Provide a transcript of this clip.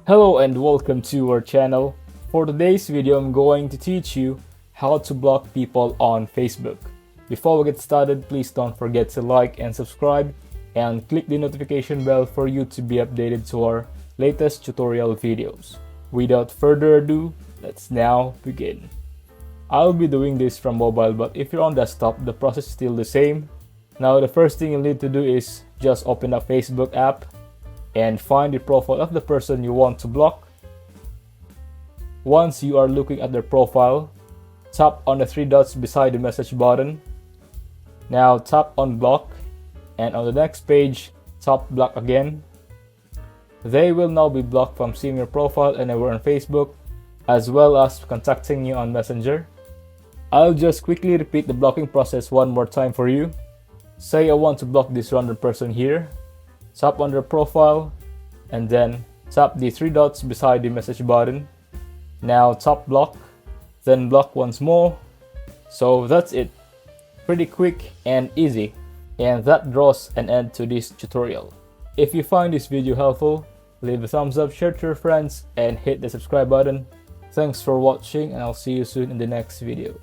Hello and welcome to our channel. For today's video, I'm going to teach you how to block people on Facebook. Before we get started, please don't forget to like and subscribe and click the notification bell for you to be updated to our latest tutorial videos. Without further ado, let's now begin. I'll be doing this from mobile, but if you're on desktop, the process is still the same. Now the first thing you'll need to do is just open a Facebook app and find the profile of the person you want to block. Once you are looking at their profile, tap on the three dots beside the message button. Now tap on block, and on the next page, tap block again. They will now be blocked from seeing your profile anywhere on Facebook, as well as contacting you on Messenger. I'll just quickly repeat the blocking process one more time for you. Say I want to block this random person here. Tap on their profile and then tap the three dots beside the message button. Now tap block, then block once more. So that's it. Pretty quick and easy. And that draws an end to this tutorial. If you find this video helpful, leave a thumbs up, share to your friends, and hit the subscribe button. Thanks for watching, and I'll see you soon in the next video.